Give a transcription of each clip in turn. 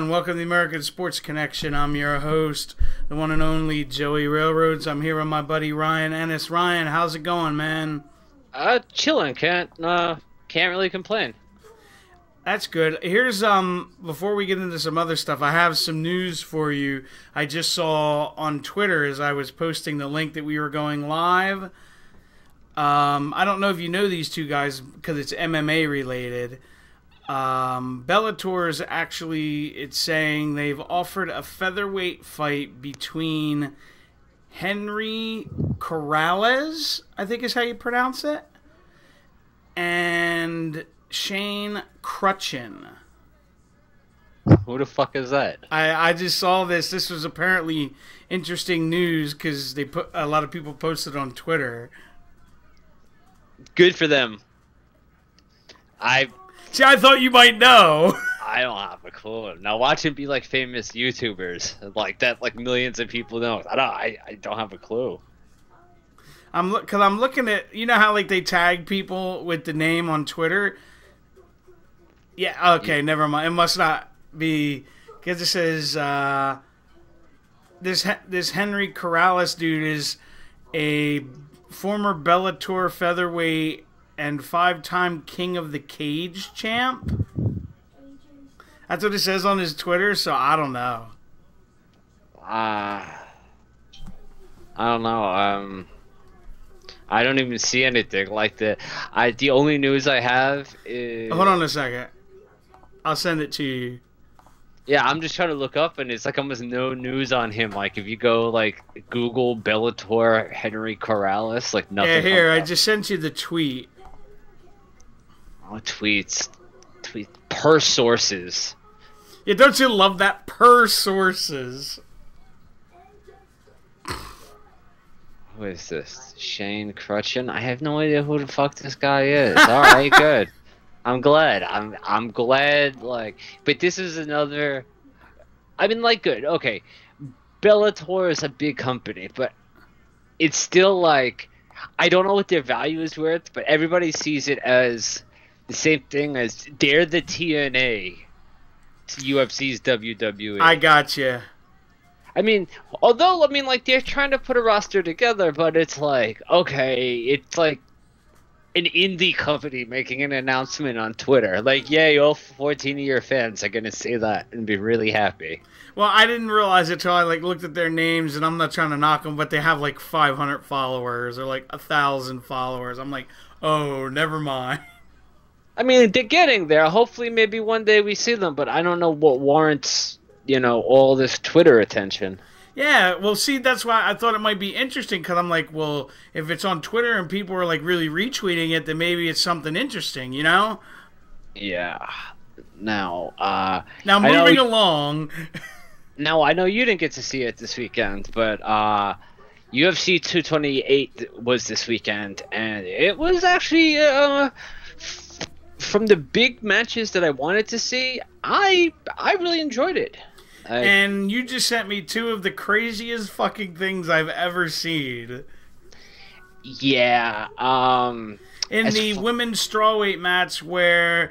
Welcome to the American Sports Connection. I'm your host, the one and only Joey Railroads. I'm here with my buddy Ryan Ennis. Ryan, how's it going, man? Chilling. Can't really complain. That's good. Here's before we get into some other stuff, I have some news for you. I just saw on Twitter as I was posting the link that we were going live. I don't know if you know these two guys because it's MMA related. Bellator is actually, it's saying they've offered a featherweight fight between Henry Corrales, I think is how you pronounce it, and Shane Crutchin. Who the fuck is that? I just saw this. This was apparently interesting news because they put a lot of people posted on Twitter. Good for them. See, I thought you might know. I don't have a clue. Now watch him be like famous YouTubers like that, like millions of people know. I don't have a clue. I'm looking at, you know how like they tag people with the name on Twitter. Yeah. Okay. Never mind. It must not be because it says this Henry Corrales dude is a former Bellator featherweight and 5-time King of the Cage champ. That's what it says on his Twitter, so I don't know. I don't know. I don't even see anything like that. The only news I have is... Hold on a second. I'll send it to you. Yeah, I'm just trying to look up, and it's like almost no news on him. Like, if you go, like, Google Bellator Henry Corrales, like, nothing. Yeah, here, I just sent you the tweet. Oh, tweets. Per sources. Yeah, don't you love that? Per sources. Who is this? Shane Crutchin? I have no idea who the fuck this guy is. Alright, good. I'm glad. I'm glad, like... But this is another... I mean, like, good. Okay. Bellator is a big company, but it's still, like... I don't know what their value is worth, but everybody sees it as... the same thing as they're the TNA to UFC's WWE. I gotcha. I mean, although, I mean, like, they're trying to put a roster together, but it's like, okay, it's like an indie company making an announcement on Twitter. Like, yay, all 14 of your fans are going to say that and be really happy. Well, I didn't realize it until I, like, looked at their names, and I'm not trying to knock them, but they have, like, 500 followers or, like, 1,000 followers. I'm like, oh, never mind. I mean, they're getting there. Hopefully, maybe one day we see them, but I don't know what warrants, you know, all this Twitter attention. Yeah, well, see, that's why I thought it might be interesting, because I'm like, well, if it's on Twitter and people are, like, really retweeting it, then maybe it's something interesting, you know? Yeah. Now moving along. Now, I know you didn't get to see it this weekend, but UFC 228 was this weekend, and it was actually... from the big matches that I wanted to see, I really enjoyed it. And you just sent me two of the craziest fucking things I've ever seen. Yeah. In the women's strawweight match where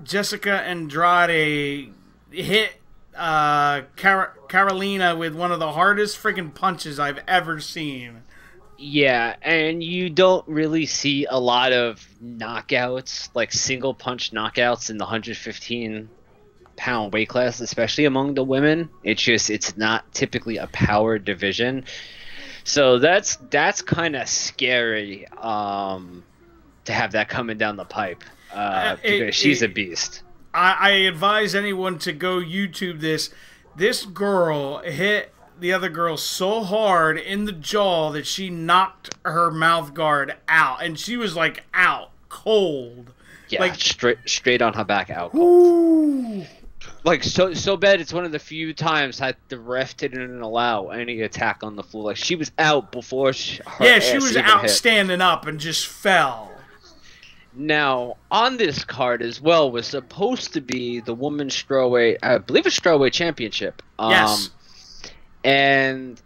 Jessica Andrade hit Carolina with one of the hardest freaking punches I've ever seen. Yeah, and you don't really see a lot of knockouts, like single punch knockouts in the 115-pound weight class, especially among the women. It's not typically a power division. So that's kind of scary to have that coming down the pipe because she's a beast. I advise anyone to go YouTube this. This girl hit the other girl so hard in the jaw that she knocked her mouth guard out, and she was like out cold. Yeah, like straight on her back out. Ooh. Like so bad. It's one of the few times that the ref didn't allow any attack on the floor. Like she was out before she was out hit. Standing up and just fell. Now, on this card as well was supposed to be the women's strawweight, I believe it's strawweight championship. Yes. And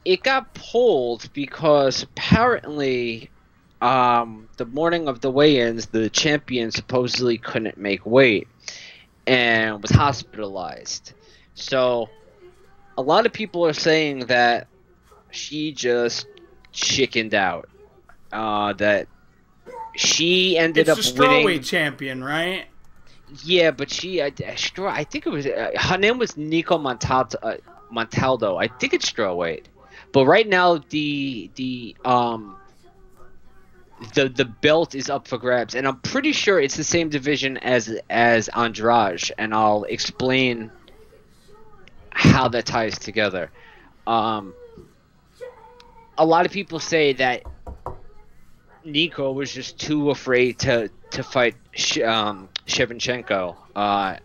it got pulled because apparently the morning of the weigh-ins, the champion supposedly couldn't make weight and was hospitalized. So a lot of people are saying that she just chickened out. That she ended up winning. It's the strawweight champion, right? Yeah, but I think it was her name was Nico Montaldo. I think it's strawweight, but right now the belt is up for grabs, and I'm pretty sure it's the same division as Andrade, and I'll explain how that ties together. A lot of people say that Nico was just too afraid to fight Shevchenko,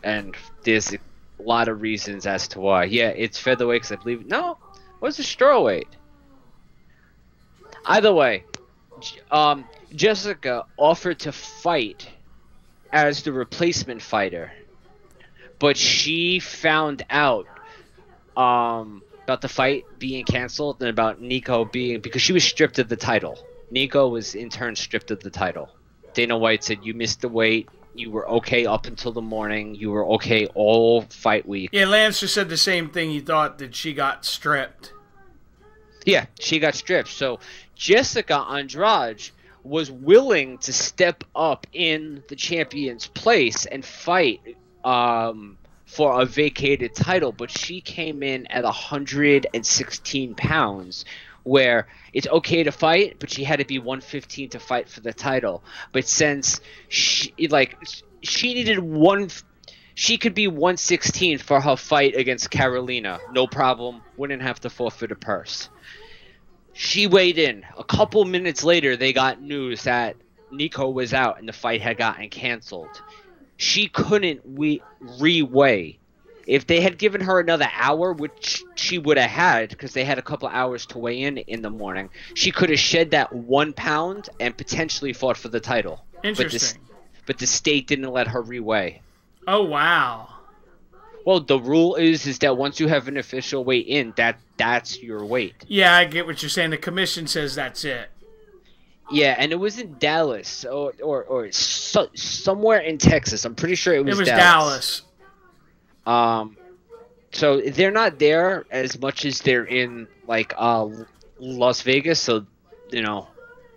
and there's a lot of reasons as to why. Yeah, it's featherweight because I believe no, what's a strawweight? Either way, Jessica offered to fight as the replacement fighter, but she found out about the fight being canceled and about Nico because she was stripped of the title. Nico was in turn stripped of the title. Dana White said, you missed the weight. You were okay up until the morning. You were okay all fight week. Yeah, Lance just said the same thing. He thought that she got stripped. Yeah, she got stripped. So Jessica Andrade was willing to step up in the champion's place and fight for a vacated title, but she came in at 116 pounds, where it's okay to fight, but she had to be 115 to fight for the title. But since she needed she could be 116 for her fight against Carolina, no problem, wouldn't have to forfeit a purse. She weighed in. A couple minutes later, they got news that Nico was out and the fight had gotten canceled. She couldn't re-weigh. If they had given her another hour, which she would have had, because they had a couple hours to weigh in the morning, she could have shed that 1 pound and potentially fought for the title. Interesting. But the state didn't let her re-weigh. Oh, wow. Well, the rule is that once you have an official weight in, that's your weight. Yeah, I get what you're saying. The commission says that's it. Yeah, and it was in Dallas or somewhere in Texas. I'm pretty sure it was Dallas. So they're not there as much as they're in like Las Vegas. So they're not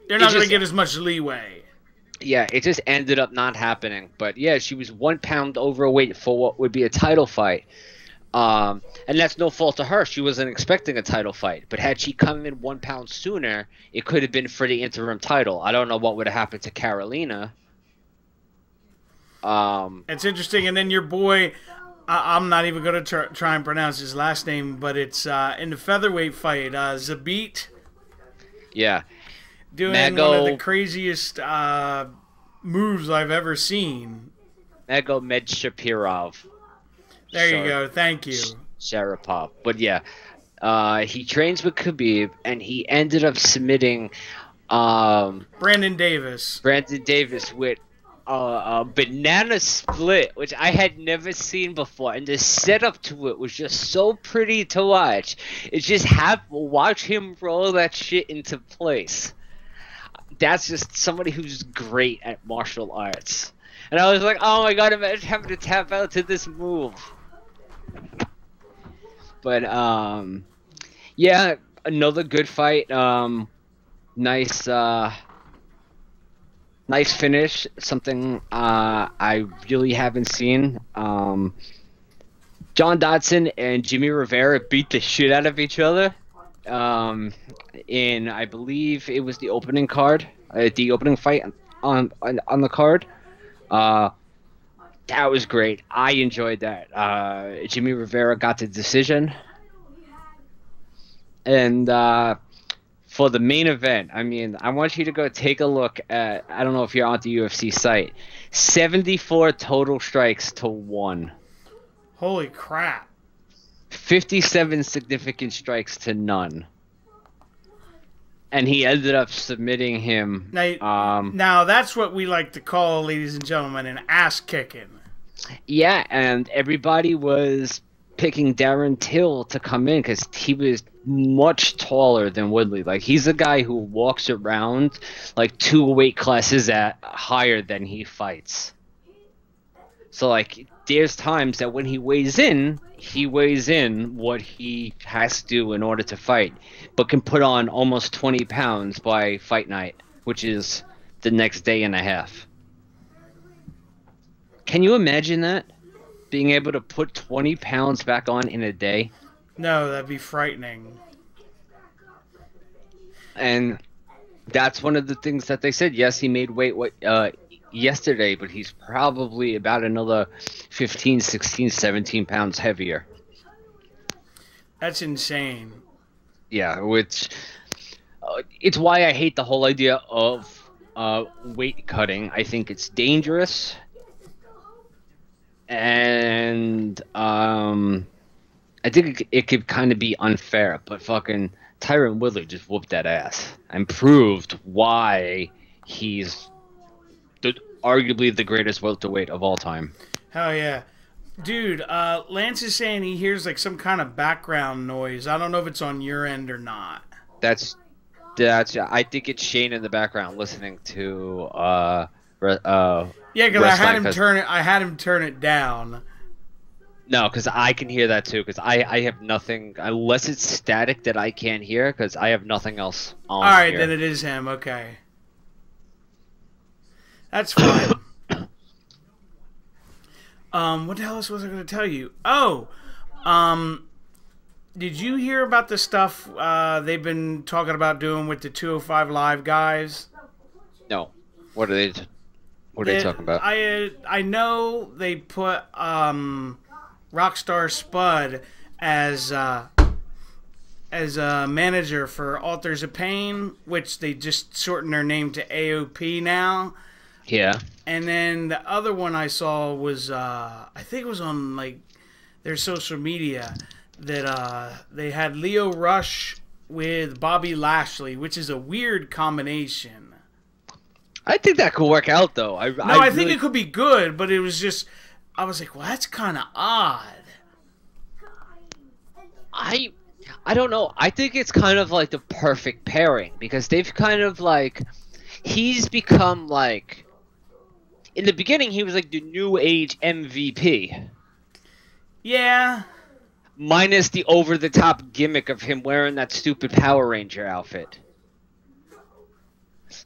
going to get as much leeway. Yeah, it just ended up not happening. But yeah, she was 1 pound overweight for what would be a title fight. And that's no fault of her. She wasn't expecting a title fight. But had she come in 1 pound sooner, it could have been for the interim title. I don't know what would have happened to Carolina. It's interesting. And then your boy, I'm not even going to try and pronounce his last name, but it's in the featherweight fight, Zabit. Yeah. Doing one of the craziest moves I've ever seen. Magomedshapirov. There you go. Thank you. Sharapov. But yeah, he trains with Khabib, and he ended up submitting Brandon Davis with a banana split, which I had never seen before, and the setup to it was just so pretty to watch. It's just watch him roll that shit into place. That's just somebody who's great at martial arts. And I was like, oh my god, imagine having to tap out to this move. But yeah, another good fight. Nice, nice finish. Something I really haven't seen. John Dodson and Jimmy Rivera beat the shit out of each other. In I believe it was the opening card, the opening fight on the card. That was great. I enjoyed that. Jimmy Rivera got the decision, and for the main event, I mean, I want you to go take a look at. I don't know if you're on the UFC site. 74 total strikes to 1. Holy crap. 57 significant strikes to none. And he ended up submitting him. Now that's what we like to call, ladies and gentlemen, an ass kicking. Yeah, and everybody was picking Darren Till to come in because he was much taller than Woodley. Like, he's a guy who walks around like 2 weight classes higher than he fights. So, like, there's times that when he weighs in what he has to do in order to fight, but can put on almost 20 pounds by fight night, which is the next day and a half. Can you imagine that? Being able to put 20 pounds back on in a day? No, that'd be frightening. And that's one of the things that they said. Yes, he made weight yesterday, but he's probably about another 15, 16, 17 pounds heavier. That's insane. Yeah, which it's why I hate the whole idea of weight cutting. I think it's dangerous, and I think it could kind of be unfair. But fucking Tyron Woodley just whooped that ass and proved why he's arguably the greatest welterweight of all time. Hell yeah. Dude, Lance is saying he hears like some kind of background noise. I don't know if it's on your end or not. That's I think it's Shane in the background listening to yeah, because I had him turn it down. No, because I can hear that too. Because I have nothing unless it's static that I can't hear. Because I have nothing else on. All right, here. then it is him. Okay, that's fine. What the hell else was I going to tell you? Oh, did you hear about the stuff they've been talking about doing with the 205 Live guys? No. What are they talking about? I know they put Rockstar Spud as a manager for Authors of Pain, which they just shortened their name to AOP now. Yeah. And then the other one I saw was I think it was on like their social media that they had Leo Rush with Bobby Lashley, which is a weird combination. I think that could work out though. I think it could be good, but it was just I was like, well, that's kind of odd. I don't know. I think it's kind of like the perfect pairing because they've kind of like he's become like. In the beginning, he was like the new age MVP. Yeah. Minus the over-the-top gimmick of him wearing that stupid Power Ranger outfit.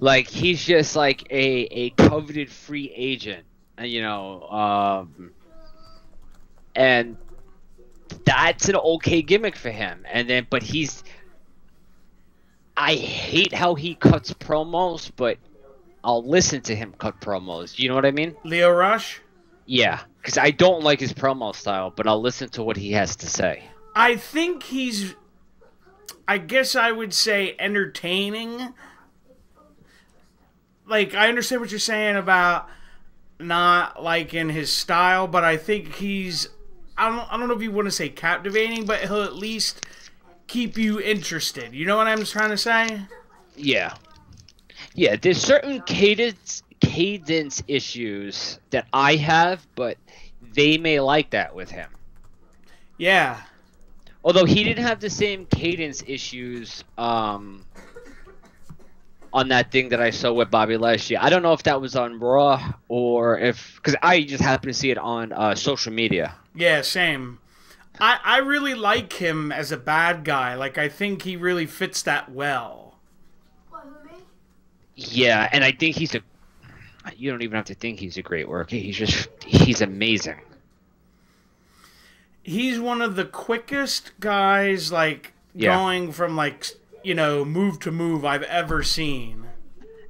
Like, he's just like a coveted free agent, you know. And that's an okay gimmick for him. And then, but I hate how he cuts promos, but I'll listen to him cut promos. You know what I mean? Leo Rush? Yeah, because I don't like his promo style, but I'll listen to what he has to say. I think he's, I guess I would say, entertaining. Like, I understand what you're saying about not liking his style, but I think he's, I don't know if you want to say captivating, but he'll at least keep you interested. You know what I'm trying to say? Yeah. Yeah, there's certain cadence issues that I have, but they may like that with him. Yeah. Although he didn't have the same cadence issues on that thing that I saw with Bobby Lashley. I don't know if that was on Raw or if... Because I just happened to see it on social media. Yeah, same. I really like him as a bad guy. Like, I think he really fits that well. Yeah, and I think he's a. You don't even have to think he's a great worker. He's amazing. He's one of the quickest guys, like, going from, like, move to move I've ever seen.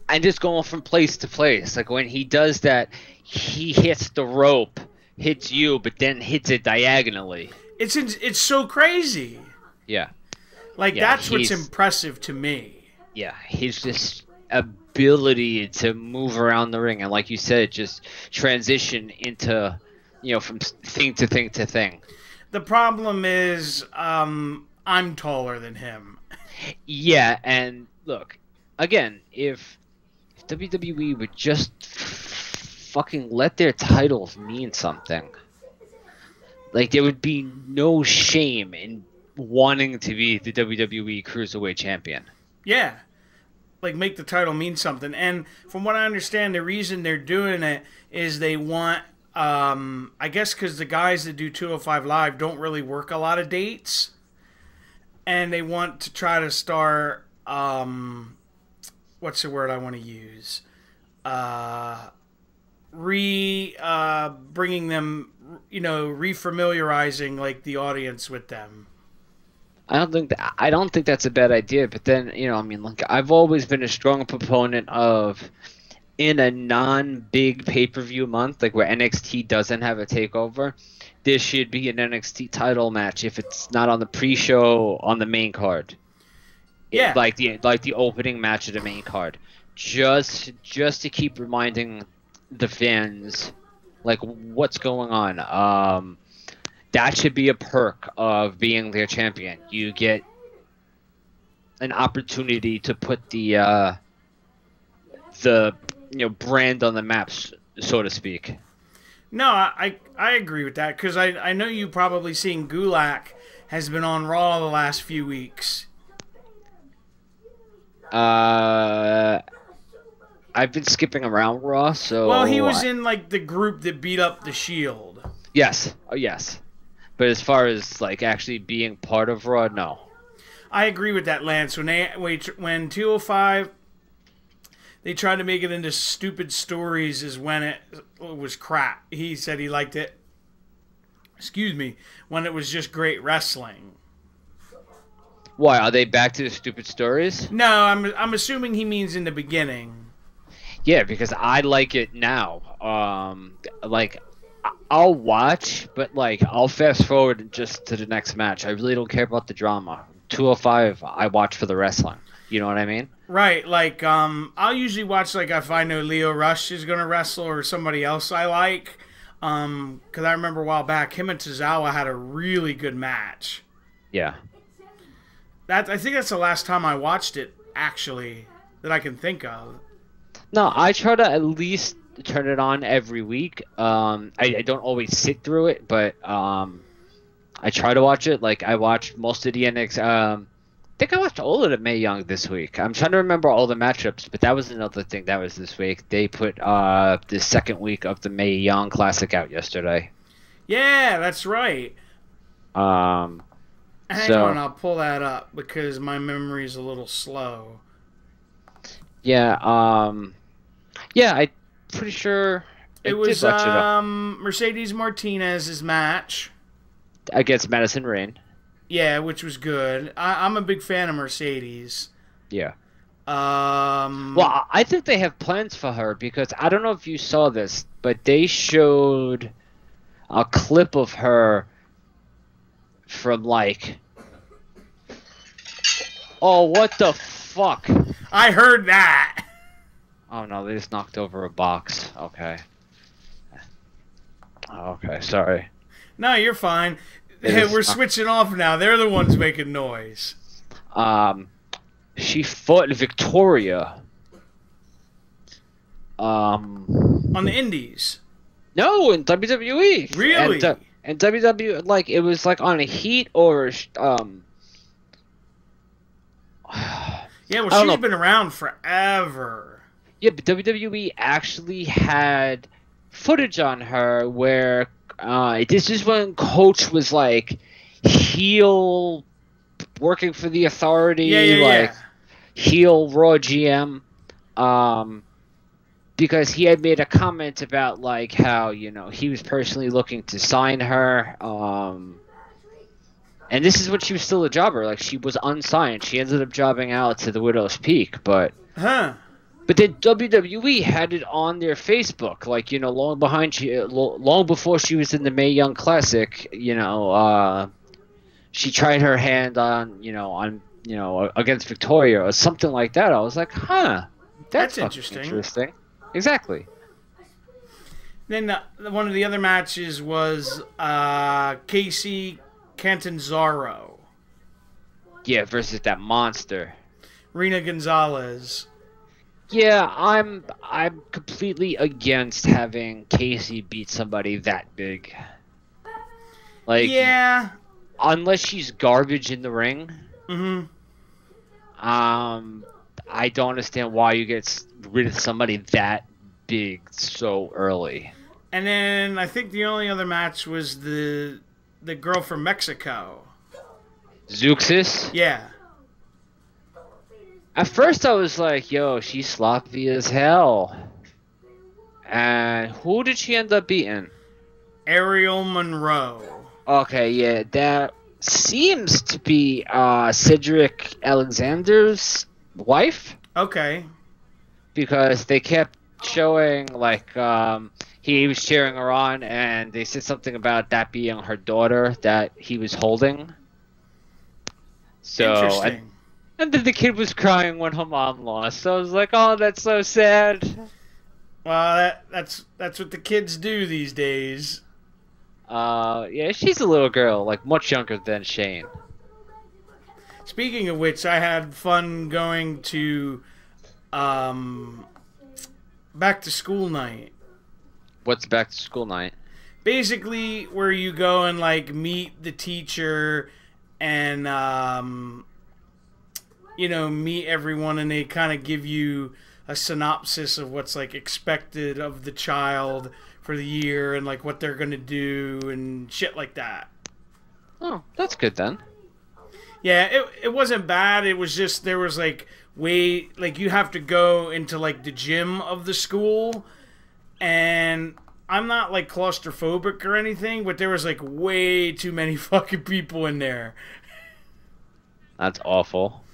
And just going from place to place. Like, when he does that, he hits the rope, hits you, but then hits it diagonally. It's so crazy. Yeah. Like, that's what's impressive to me. Yeah, his just ability to move around the ring, and like you said, just transition into, from thing to thing to thing. The problem is, I'm taller than him. Yeah, and look, again, if WWE would just fucking let their titles mean something, like, there would be no shame in wanting to be the WWE Cruiserweight Champion. Yeah. Like, make the title mean something. And from what I understand, the reason they're doing it is they want, I guess because the guys that do 205 Live don't really work a lot of dates. And they want to try to start, what's the word I want to use? Bringing them, refamiliarizing, like, the audience with them. I don't think that's a bad idea, but then, look, I've always been a strong proponent of, in a non-big pay-per-view month, like where NXT doesn't have a takeover, there should be an NXT title match if it's not on the pre-show, on the main card. Yeah. Like the opening match of the main card. Just to keep reminding the fans, like, what's going on. That should be a perk of being their champion. You get an opportunity to put the brand on the maps, so to speak. No, I agree with that, because I know you probably seen Gulak has been on Raw the last few weeks. I've been skipping around Raw, so... Well, he was in, like, the group that beat up the Shield. Yes. Oh, yes. But as far as, like, actually being part of Raw, no. I agree with that, Lance. When 205, they tried to make it into stupid stories is when it was crap. He said he liked it, when it was just great wrestling. Why, are they back to the stupid stories? No, I'm assuming he means in the beginning. Yeah, because I like it now. Like, I'll watch, but, like, I'll fast forward just to the next match. I really don't care about the drama. 205, I watch for the wrestling. You know what I mean? Right. Like, I'll usually watch, like, if I know Leo Rush is going to wrestle or somebody else I like. Because I remember a while back, him and Tozawa had a really good match. Yeah. I think that's the last time I watched it, actually, that I can think of. No, I try to at least turn it on every week. I don't always sit through it, but I try to watch it. Like, I watched most of the NXT. I think I watched all of the Mae Young this week. I'm trying to remember all the matchups, but that was another thing that was this week. They put the second week of the Mae Young Classic out yesterday. Yeah, that's right. Hang on, I'll pull that up because my memory's a little slow. Yeah, yeah, I'm pretty sure it was Mercedes Martinez's match against Madison Rayne. Yeah, which was good. I'm a big fan of Mercedes. Yeah. Well, I think they have plans for her because I don't know if you saw this, but they showed a clip of her from, like... Oh, what the fuck? I heard that. Oh, no, they just knocked over a box. Okay. Okay, sorry. No, you're fine. Hey, we're switching off now. They're the ones making noise. She fought Victoria. On the Indies. No, in WWE. Really? And WWE, like, it was like on a Heat or yeah, well, she's been around forever. Yeah, but WWE actually had footage on her where this is when Coach was like heel working for the Authority, heel Raw GM. because he had made a comment about like how he was personally looking to sign her. And this is when she was still a jobber. Like, she was unsigned. She ended up jobbing out to the Widow's Peak, but then WWE had it on their Facebook, like, long before she was in the Mae Young Classic. She tried her hand on against Victoria or something like that. I was like, that's interesting. Exactly. Then one of the other matches was Casey Catanzaro. Yeah, versus that monster, Rena Gonzalez. Yeah, I'm completely against having Casey beat somebody that big. Like, yeah, unless she's garbage in the ring. Mm-hmm. I don't understand why you get rid of somebody that big so early. And then I think the only other match was the girl from Mexico. Zeuxis? Yeah. At first I was like, yo, she's sloppy as hell. And who did she end up beating? Ariel Monroe. Okay, yeah, that seems to be Cedric Alexander's wife. Okay. Because they kept showing, like, he was cheering her on, and they said something about that being her daughter that he was holding. So, interesting. And then the kid was crying when her mom lost. So I was like, oh, that's so sad. Well, that's what the kids do these days. Yeah, she's a little girl, like much younger than Shane. Speaking of which, I had fun going to back to school night. What's back to school night? Basically, where you go and like meet the teacher and meet everyone, and they kind of give you a synopsis of what's like expected of the child for the year and like what they're gonna do and shit like that. Oh, that's good then. Yeah, it wasn't bad. It was just there was like you have to go into like the gym of the school, and I'm not like claustrophobic or anything, but there was like way too many fucking people in there. That's awful.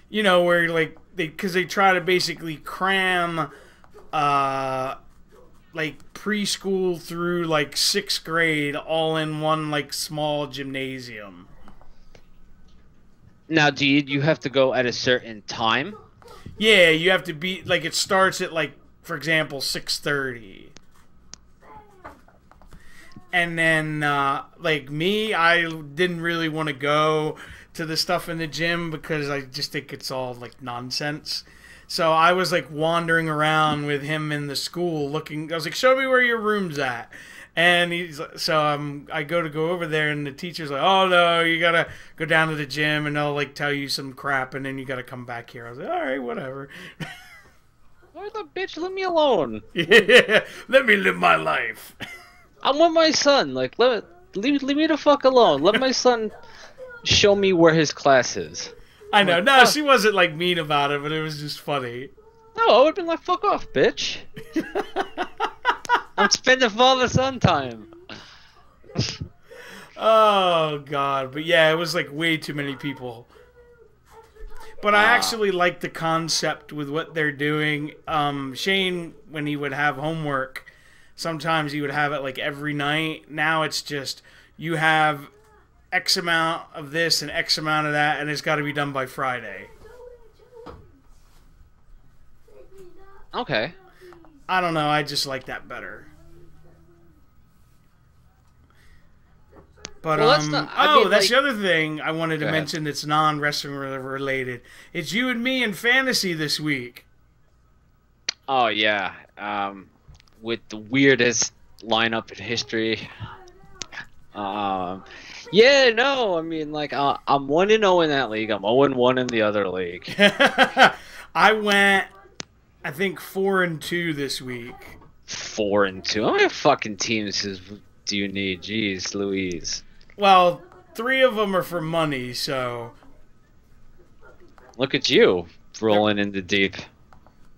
Where like because they try to basically cram like preschool through like 6th grade all in one like small gymnasium. Now, do you have to go at a certain time? Yeah, you have to be like it starts at like, for example, 6:30. And then like me, I didn't really want to go to the stuff in the gym because I just think it's all like nonsense. So I was like wandering around with him in the school looking. I was like, show me where your room's at. And I go over there, and the teacher's like, oh no, you gotta go down to the gym, and they'll like tell you some crap, and then you gotta come back here. I was like, all right, whatever. Where the bitch? Leave me alone. Yeah, let me live my life. I'm with my son. Like, leave me the fuck alone. Let my son show me where his class is. I know. No, she wasn't like mean about it, but it was just funny. No, I would have been like, fuck off, bitch. I'm spending father-son time. Oh, God. But yeah, it was like way too many people. But I actually like the concept with what they're doing. Shane, when he would have homework, sometimes he would have it like every night. Now it's just you have X amount of this and X amount of that, and it's got to be done by Friday. Okay. I don't know. I just like that better. But well, that's the other thing I wanted to mention that's non-wrestling related. It's you and me in fantasy this week. Oh yeah, with the weirdest lineup in history. Yeah, no, I mean, like, I'm 1-0 in that league. I'm 0-1 in the other league. I went, I think, 4-2 this week. 4-2. How many fucking teams do you need? Jeez Louise. Well, 3 of them are for money, so. Look at you, rolling in the deep.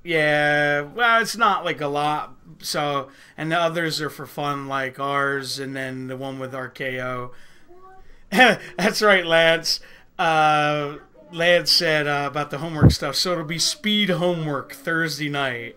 Yeah, well, it's not like a lot. So, and the others are for fun, like ours, and then the one with RKO. That's right, Lance. Lance said about the homework stuff. So it'll be speed homework Thursday night.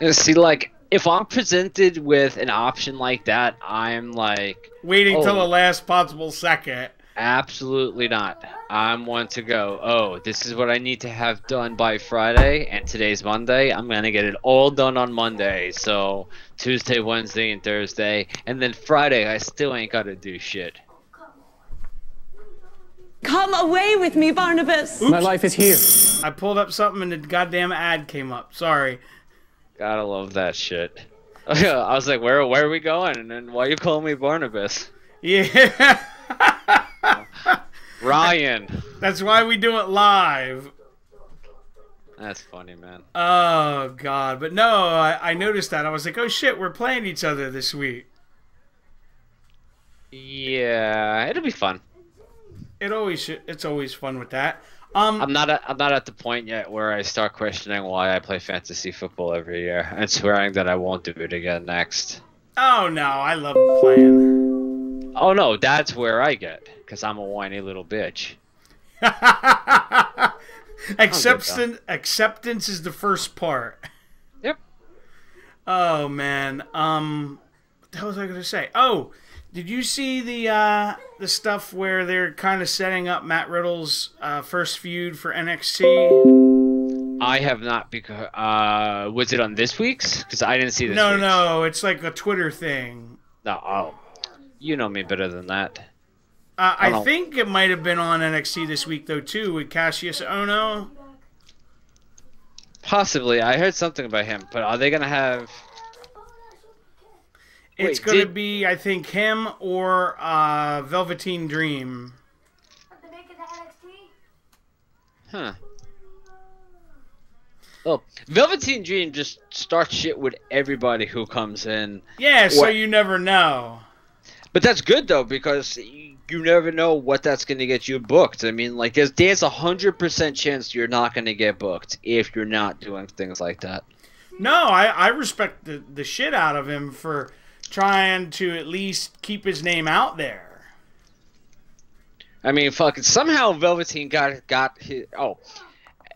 See, like, if I'm presented with an option like that, I'm like, waiting till the last possible second. Absolutely not. I'm one to go, oh, this is what I need to have done by Friday, and today's Monday. I'm going to get it all done on Monday. So Tuesday, Wednesday, and Thursday. And then Friday, I still ain't got to do shit. Come away with me, Barnabas. Oops. My life is here. I pulled up something and the goddamn ad came up. Sorry. Gotta love that shit. I was like, where are we going? And then why you calling me Barnabas? Yeah. Ryan. That's why we do it live. That's funny, man. Oh, God. But no, I noticed that. I was like, oh, shit, we're playing each other this week. Yeah, it'll be fun. It's always fun with that. I'm not at the point yet where I start questioning why I play fantasy football every year and swearing that I won't do it again next. Oh, no, I love playing. Oh, no, that's where I get, because I'm a whiny little bitch. Acceptance is the first part. Yep. Oh, man. What the hell was I going to say? Oh, did you see the stuff where they're kind of setting up Matt Riddle's first feud for NXT? I have not, because was it on this week's? Because I didn't see this. No, it's like a Twitter thing. No, you know me better than that. I think it might have been on NXT this week though too, with Cassius Ohno. Possibly, I heard something about him, but are they gonna have? It's going to be, I think, him or Velveteen Dream. Huh. Well, Velveteen Dream just starts shit with everybody who comes in. Yeah, so you never know. But that's good, though, because you never know what that's going to get you booked. I mean, like, there's 100% chance you're not going to get booked if you're not doing things like that. No, I respect the shit out of him for trying to at least keep his name out there. I mean, fucking somehow Velveteen got his... Oh,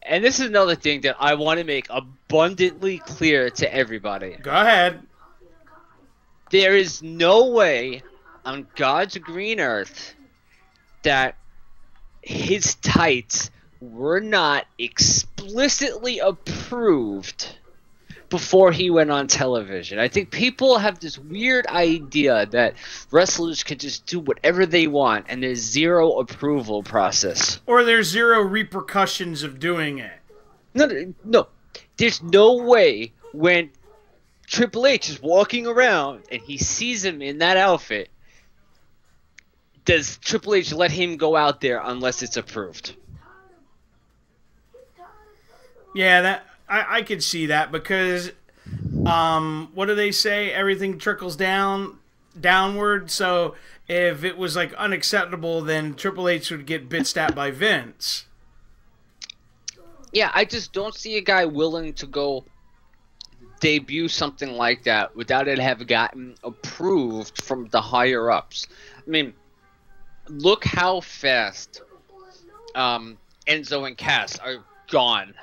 and this is another thing that I want to make abundantly clear to everybody. Go ahead. There is no way on God's green earth that his tights were not explicitly approved before he went on television. I think people have this weird idea that wrestlers can just do whatever they want and there's zero approval process. Or there's zero repercussions of doing it. No. There's no way when Triple H is walking around and he sees him in that outfit, does Triple H let him go out there unless it's approved? Yeah, I could see that because, what do they say? Everything trickles downward. So if it was like unacceptable, then Triple H would get bitched at by Vince. Yeah, I just don't see a guy willing to go debut something like that without it have gotten approved from the higher ups. I mean, look how fast Enzo and Cass are gone.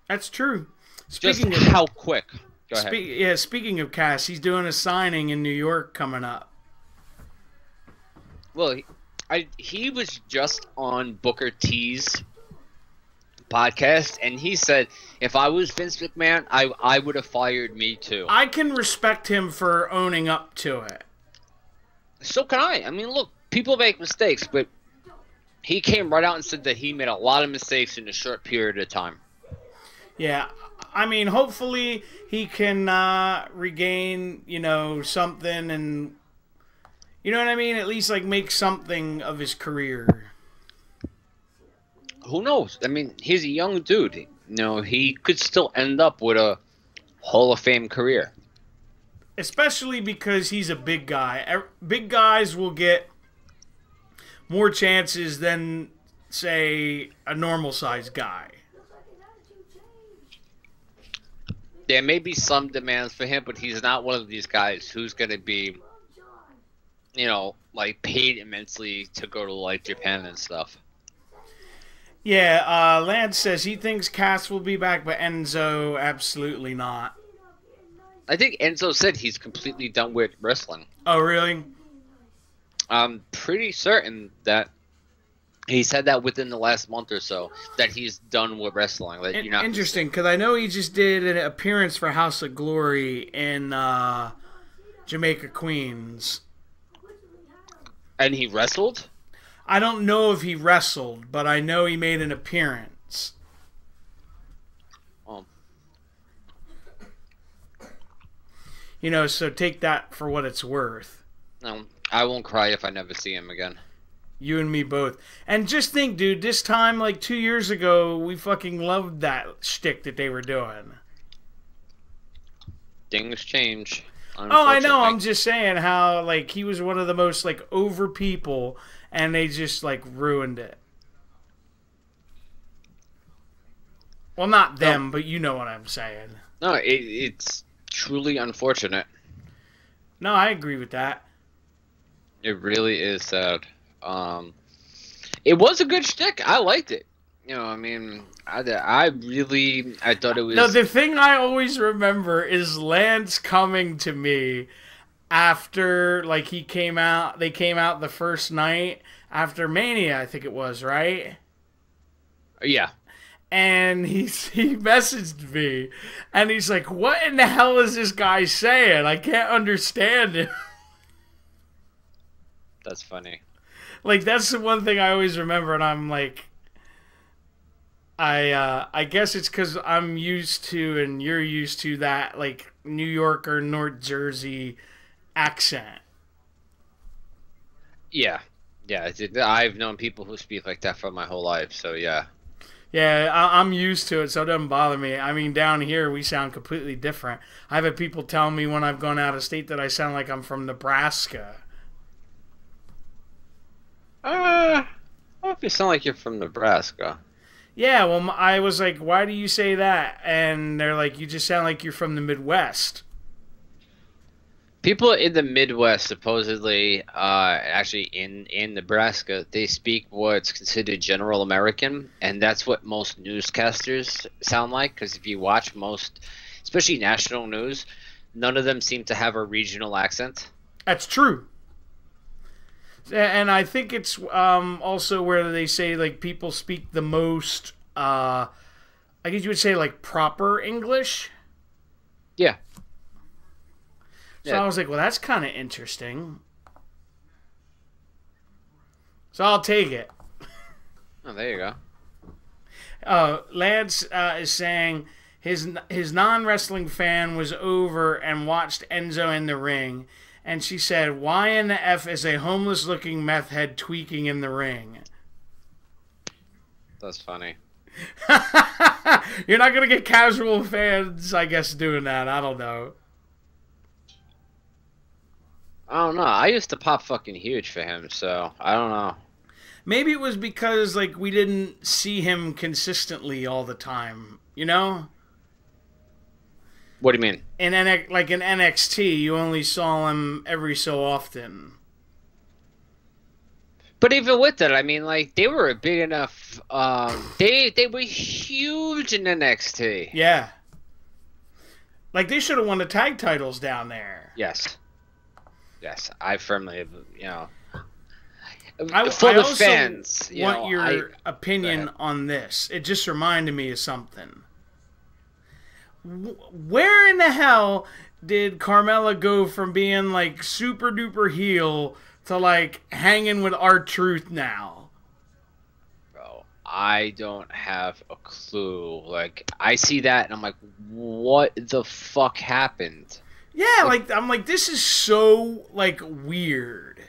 That's true. Speaking of how quick. Go ahead. Speaking of Cass, he's doing a signing in New York coming up. Well, he was just on Booker T's podcast, and he said, if I was Vince McMahon, I would have fired me too. I can respect him for owning up to it. So can I. I mean, look, people make mistakes, but he came right out and said that he made a lot of mistakes in a short period of time. Yeah, I mean, hopefully he can regain, something and, you know what I mean? At least, make something of his career. Who knows? I mean, he's a young dude. He could still end up with a Hall of Fame career. Especially because he's a big guy. Big guys will get more chances than say, a normal sized guy. There may be some demands for him, but he's not one of these guys who's going to be, you know, like paid immensely to go to like Japan and stuff. Yeah, Lance says he thinks Cass will be back, but Enzo, absolutely not. I think Enzo said he's completely done with wrestling. Oh, really? I'm pretty certain that he said that within the last month or so, that he's done with wrestling. Like, Interesting, because I know he just did an appearance for House of Glory in Jamaica, Queens. And he wrestled? I don't know if he wrestled, but I know he made an appearance. Oh. You know, so take that for what it's worth. No, I won't cry if I never see him again. You and me both. And just think, dude, this time, like 2 years ago, we fucking loved that shtick that they were doing. Things change. Oh, I know. I'm just saying how, like, he was one of the most, like, over people, and they just, like, ruined it. Well, not them, but you know what I'm saying. No, it's truly unfortunate. No, I agree with that. It really is sad. It was a good shtick. I liked it. You know, I mean, I thought it was... No, the thing I always remember is Lance coming to me after, like, they came out the first night after Mania, I think it was, right? Yeah. And he messaged me, and he's like, what in the hell is this guy saying? I can't understand it. That's funny. Like, that's the one thing I always remember, and I'm like... I guess it's because I'm used to, and you're used to that, like, New York or North Jersey accent. Yeah. Yeah, I've known people who speak like that for my whole life, so yeah. Yeah, I'm used to it, so it doesn't bother me. I mean, down here, we sound completely different. I've had people tell me when I've gone out of state that I sound like I'm from Nebraska. What if you sound like you're from Nebraska? Yeah, well, I was like, why do you say that? And they're like, you just sound like you're from the Midwest. People in the Midwest, supposedly, actually in Nebraska, they speak what's considered general American, and that's what most newscasters sound like, because if you watch most, especially national news, none of them seem to have a regional accent. That's true. And I think it's also where they say, like, people speak the most, I guess you would say, like, proper English. Yeah. So I was like, well, that's kind of interesting. So I'll take it. Oh, there you go. Lance is saying his non-wrestling fan was over and watched Enzo in the ring. And she said, why in the F is a homeless-looking meth head tweaking in the ring? That's funny. You're not going to get casual fans, I guess, doing that. I don't know. I don't know. I used to pop fucking huge for him, so I don't know. Maybe it was because, like, we didn't see him consistently all the time, you know? What do you mean? In NXT, you only saw him every so often. But even with that, I mean, like, they were a big enough... they were huge in NXT. Yeah. Like, they should have won the tag titles down there. Yes. Yes, I firmly, you know... I for the also fans, want your opinion on this. It just reminded me of something. Where in the hell did Carmella go from being like super duper heel to like hanging with R-Truth now? Bro, I don't have a clue. Like, I see that and I'm like, what the fuck happened? Yeah, like I'm like, this is so like weird.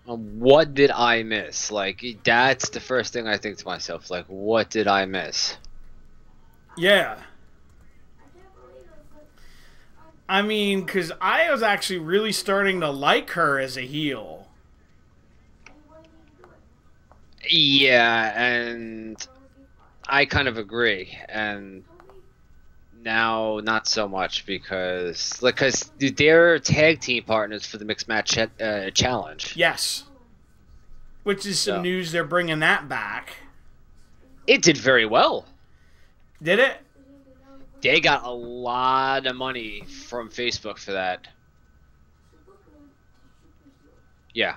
What did I miss? Like, that's the first thing I think to myself. Like, what did I miss? Yeah. I mean, because I was actually really starting to like her as a heel. Yeah, and I kind of agree. And now, not so much because they're tag team partners for the mixed match challenge. Yes. Which is some So. news they're bringing that back. It did very well. Did it? They got a lot of money from Facebook for that. Yeah.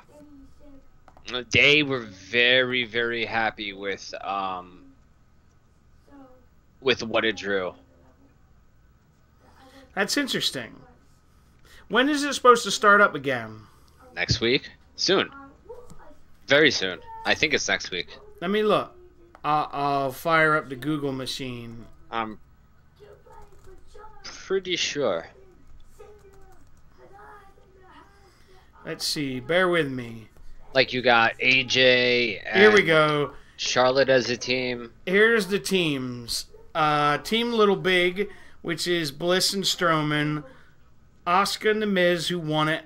They were very, very happy with what it drew. That's interesting. When is it supposed to start up again? Next week? Soon. Very soon. I think it's next week. Let me look. I'll fire up the Google machine. I'm pretty sure. Let's see. Bear with me. Like you got AJ and Here we go. Charlotte as a team. Here's the teams. Team Little Big, which is Bliss and Strowman. Asuka and The Miz, who won it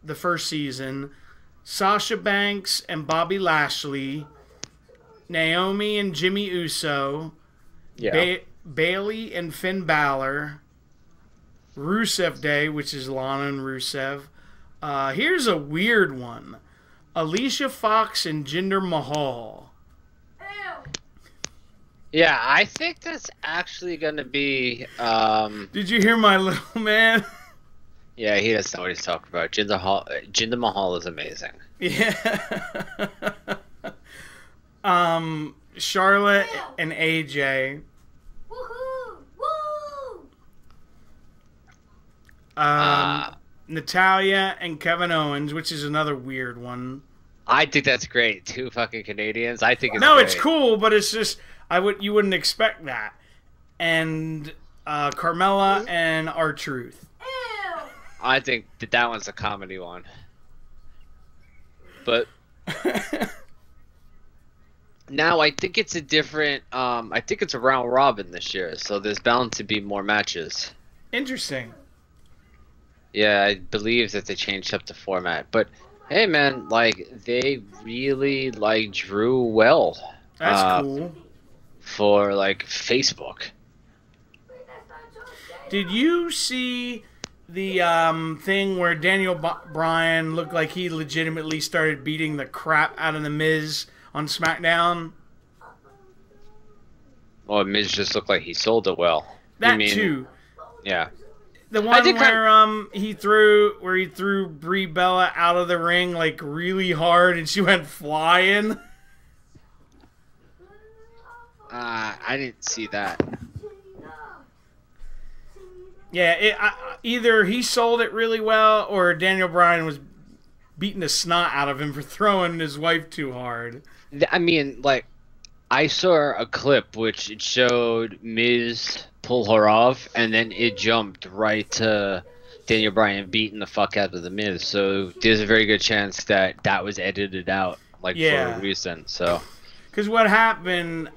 the first season. Sasha Banks and Bobby Lashley. Naomi and Jimmy Uso. Yeah. Bailey and Finn Balor. Rusev Day, which is Lana and Rusev. Here's a weird one. Alicia Fox and Jinder Mahal. Yeah, I think that's actually gonna be Did you hear my little man? yeah, he doesn't know what he's talking about. Jinder Mahal is amazing. Yeah. Charlotte and AJ. Natalia and Kevin Owens, which is another weird one. I think that's great. Two fucking Canadians. I think it's No, great. it's cool, but it's just you wouldn't expect that. And Carmella and R-Truth. I think that one's a comedy one. But now I think it's a different. I think it's a round robin this year, so there's bound to be more matches. Interesting. Yeah, I believe that they changed up the format, but hey, man, like they really like drew well. That's cool. For like Facebook. Did you see the thing where Daniel Bryan looked like he legitimately started beating the crap out of The Miz on SmackDown? Well, Miz just looked like he sold it well. That too. Yeah. The one where he threw Brie Bella out of the ring like really hard and she went flying. I didn't see that. Yeah, either he sold it really well or Daniel Bryan was beating the snot out of him for throwing his wife too hard. I mean, like, I saw a clip which it showed Miz pull her off, and then it jumped right to Daniel Bryan beating the fuck out of the Miz. So there's a very good chance that was edited out, like, for a reason. So. Because what happened,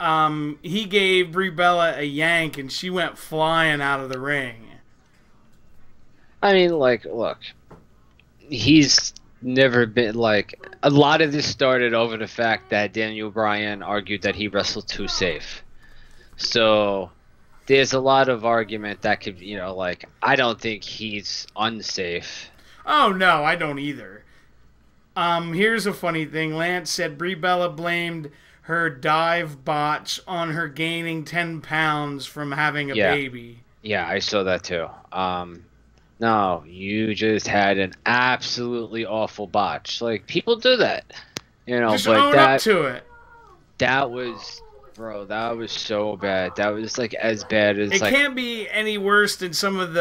he gave Brie Bella a yank, and she went flying out of the ring. I mean, like, look, he's never been, like, a lot of this started over the fact that Daniel Bryan argued that he wrestled too safe. So there's a lot of argument that could, like, I don't think he's unsafe. Oh, no, I don't either. Here's a funny thing. Lance said Brie Bella blamed her dive botch on her gaining 10 pounds from having a baby. Yeah, I saw that too. No, you just had an absolutely awful botch. Like, people do that. Just but own up to it. That was, bro, that was so bad. That was, like, as bad as, It can't be any worse than some of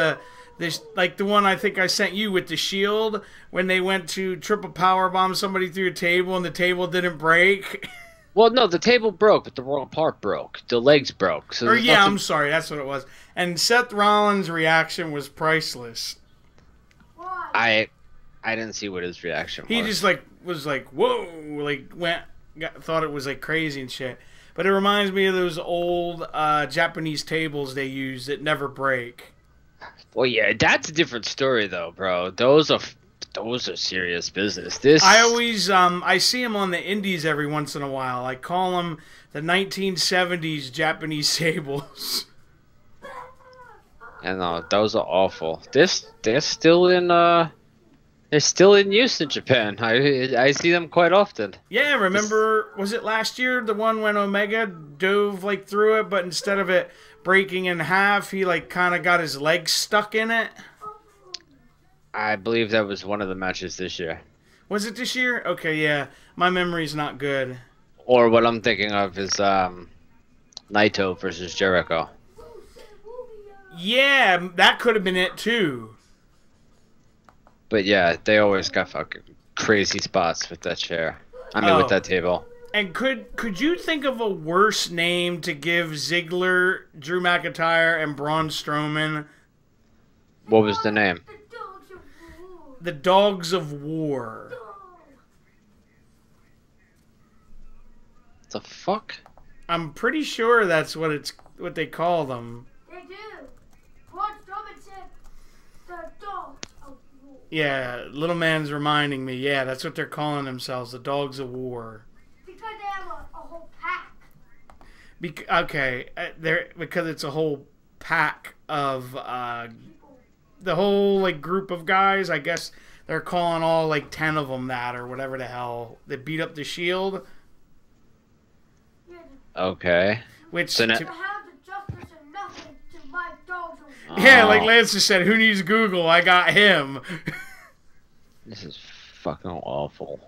like the one I think I sent you with the Shield, when they went to triple powerbomb somebody through a table and the table didn't break. Well, no, the table broke, but the wrong part broke. The legs broke. So I'm sorry, that's what it was. And Seth Rollins' reaction was priceless. I didn't see what his reaction was. He just was like, whoa, thought it was like crazy and shit. But it reminds me of those old Japanese tables they use that never break. Well, yeah, that's a different story though, bro. Those are those are serious business. This I always I see him on the indies every once in a while. I call him the 1970s Japanese Sables. and those are awful. They're still in use in Japan. I see them quite often. Yeah, remember, was it last year, the one when Omega dove like through it, but instead of it breaking in half, he like kind of got his legs stuck in it? I believe that was one of the matches this year. Was it this year? Okay, yeah. My memory's not good. Or what I'm thinking of is Naito versus Jericho. Yeah, that could have been it too. But yeah, they always got fucking crazy spots with that chair. I mean, with that table. And could you think of a worse name to give Ziggler, Drew McIntyre, and Braun Strowman? What was the name? The Dogs of War. The fuck? I'm pretty sure that's what they call them. They do. Braun Strowman said the Dogs of War. Yeah, little man's reminding me. Yeah, that's what they're calling themselves, the Dogs of War. Because they have a whole pack. Because it's a whole pack of the whole like group of guys. I guess they're calling all like 10 of them that or whatever the hell. They beat up the Shield. Okay. Which So now- The Hounds of Justice are nothing to my Dogs of War. yeah, Oh, like Lance just said, who needs Google? I got him. This is fucking awful.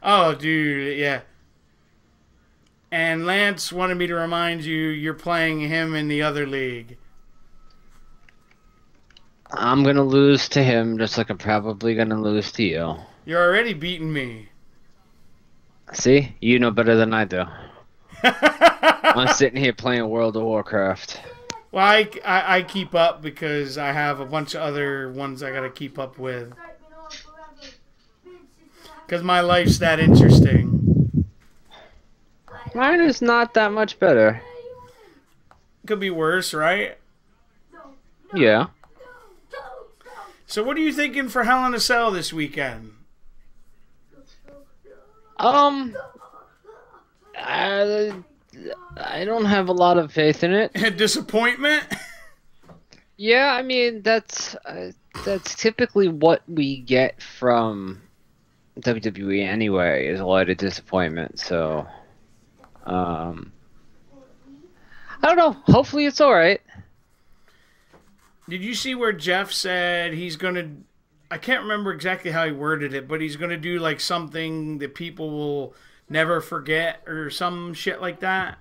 Oh, dude, yeah. And Lance wanted me to remind you, you're playing him in the other league. I'm gonna lose to him just like I'm probably gonna lose to you. You're already beating me. See? You know better than I do. I'm sitting here playing World of Warcraft. Well, I keep up because I have a bunch of other ones I gotta keep up with. Because my life's that interesting. Mine is not that much better. Could be worse, right? Yeah. So what are you thinking for Hell in a Cell this weekend? I don't have a lot of faith in it. Disappointment? Yeah, I mean that's typically what we get from WWE anyway, is a lot of disappointment. So, I don't know. Hopefully, it's all right. Did you see where Jeff said he's gonna? I can't remember exactly how he worded it, but he's gonna do like something that people will never forget or some shit like that.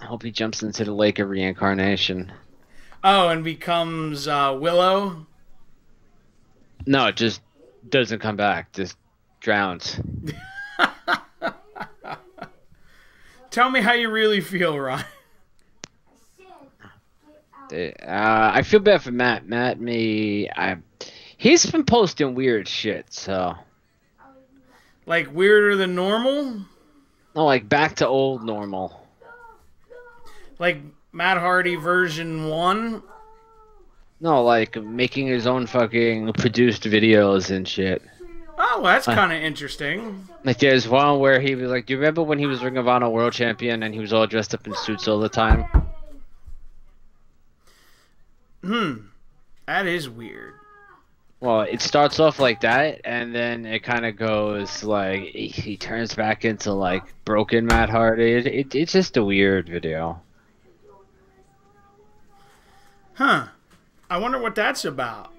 I hope he jumps into the lake of reincarnation. Oh, and becomes Willow. No, it just doesn't come back. Just drowns. Tell me how you really feel, Ryan. I feel bad for Matt. He's been posting weird shit. So, Like weirder than normal. no, like back to old normal. Like Matt Hardy version 1. No, like making his own fucking produced videos and shit. Oh, well, that's kind of interesting. Like there's one where he was like, do you remember when he was Ring of Honor World Champion and he was all dressed up in suits all the time? That is weird. Well, it starts off like that, and then it kind of goes like he turns back into like broken Matt Hardy. It's just a weird video. Huh. I wonder what that's about.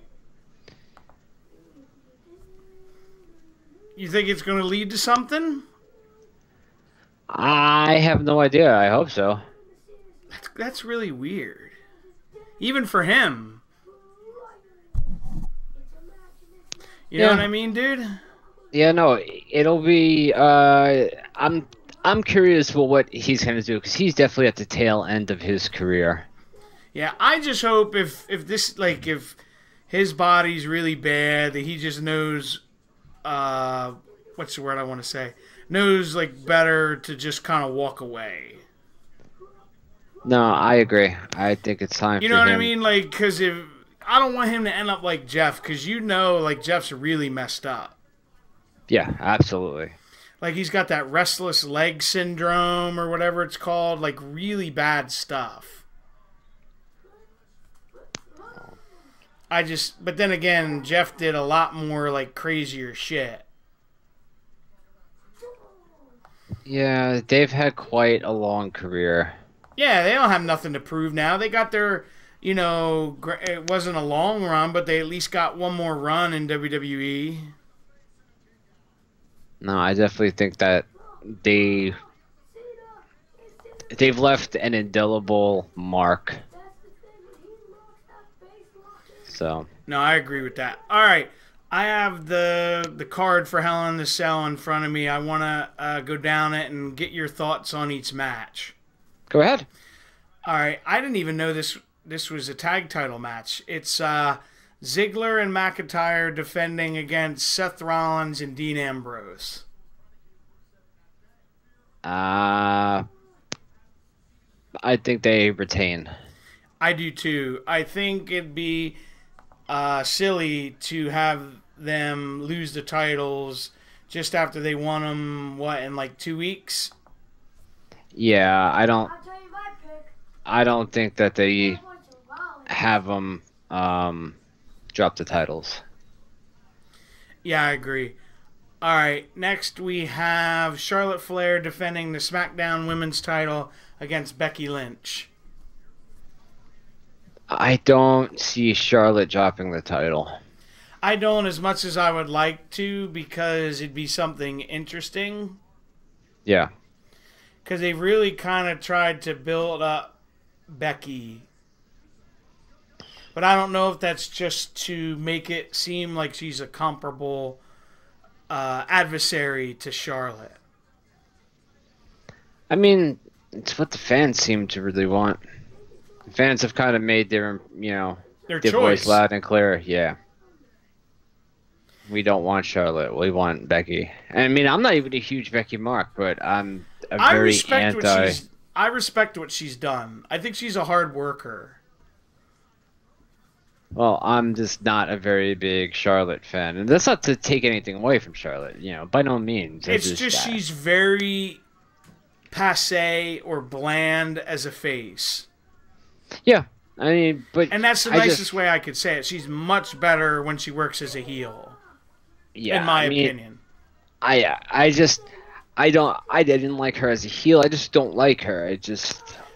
You think it's going to lead to something? I have no idea. I hope so. That's really weird. Even for him. You know Yeah. what I mean, dude? Yeah, no, it'll be. I'm curious about what he's gonna do because he's definitely at the tail end of his career. Yeah, I just hope if his body's really bad that he just knows what's the word I want to say? Knows like better to just kind of walk away. No, I agree. I think it's time. You for know what him. I mean? Like, because if I don't want him to end up like Jeff, because like Jeff's really messed up. Yeah, absolutely. Like he's got that restless leg syndrome or whatever it's called, like really bad stuff. But then again, Jeff did a lot more like crazier shit. Yeah, they've had quite a long career. Yeah, they don't have nothing to prove now. They got their, it wasn't a long run, but they at least got one more run in WWE. No, I definitely think that they've left an indelible mark. So. No, I agree with that. All right. I have the card for Hell in the Cell in front of me. I want to go down it and get your thoughts on each match. Go ahead. All right. I didn't even know this was a tag title match. It's Ziggler and McIntyre defending against Seth Rollins and Dean Ambrose. I think they retain. I do too. I think it'd be silly to have them lose the titles just after they won them, in like 2 weeks? Yeah, I don't I'll tell you my pick. think that they I want to Rollins. have them drop the titles. Yeah, I agree. All right, next we have Charlotte Flair defending the SmackDown Women's title against Becky Lynch. I don't see Charlotte dropping the title. I don't as much as I would like to, because it'd be something interesting. Yeah. Because they've really kind of tried to build up Becky. But I don't know if that's just to make it seem like she's a comparable adversary to Charlotte. I mean, it's what the fans seem to really want. The fans have kind of made their Their voice choice. loud and clear. Yeah. We don't want Charlotte. We want Becky. And I mean, I'm not even a huge Becky mark, but I'm a very I respect what she's done. I think she's a hard worker. Well, I'm just not a very big Charlotte fan. And that's not to take anything away from Charlotte, by no means. It's just she's very passé or bland as a face. Yeah. I mean, but... And that's the nicest way I could say it. She's much better when she works as a heel. Yeah, in my opinion. I didn't like her as a heel. I just don't like her.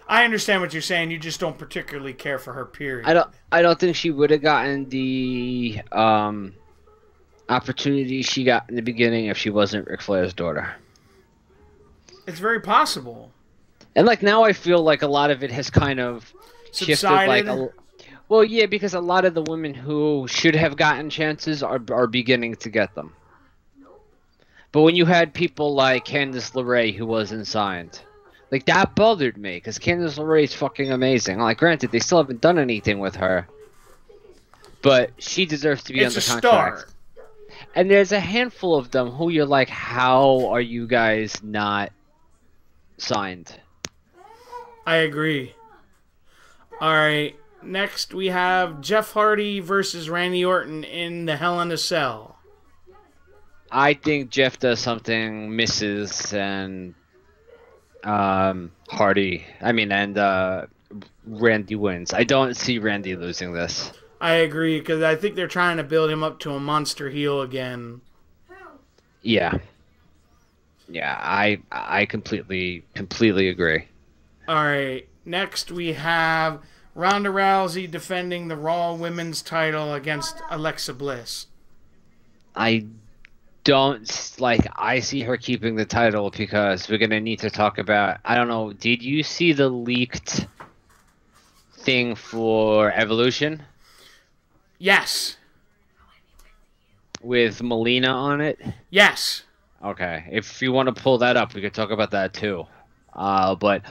I understand what you're saying. You just don't particularly care for her, period. I don't think she would have gotten the opportunity she got in the beginning if she wasn't Ric Flair's daughter. It's very possible. And now I feel like a lot of it has kind of Subsided? shifted. Well, yeah, because a lot of the women who should have gotten chances are beginning to get them. But when you had people like Candice LeRae who wasn't signed, that bothered me, because Candice LeRae is fucking amazing. Granted, they still haven't done anything with her, but she deserves to be under contract. Star. And there's a handful of them who you're like, how are you guys not signed? I agree. All right. Next, we have Jeff Hardy versus Randy Orton in the Hell in a Cell. I think Jeff does something, misses, and Randy wins. I don't see Randy losing this. I agree, because I think they're trying to build him up to a monster heel again. Yeah. Yeah, I completely agree. All right. Next, we have Ronda Rousey defending the Raw Women's title against Alexa Bliss. I see her keeping the title because we're going to need to talk about, I don't know, did you see the leaked thing for Evolution? Yes. With Melina on it? Yes. Okay. If you want to pull that up, we could talk about that too. But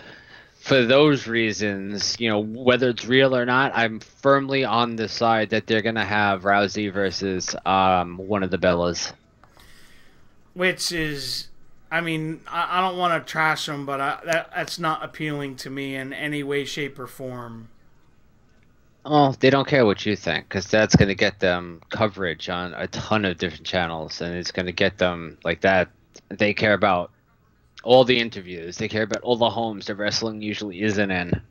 for those reasons, whether it's real or not, I'm firmly on the side that they're going to have Rousey versus one of the Bellas. Which is, I don't want to trash them, but that's not appealing to me in any way, shape, or form. Oh, they don't care what you think, because that's going to get them coverage on a ton of different channels, and it's going to get them like that. They care about all the interviews. They care about all the homes that wrestling usually isn't in.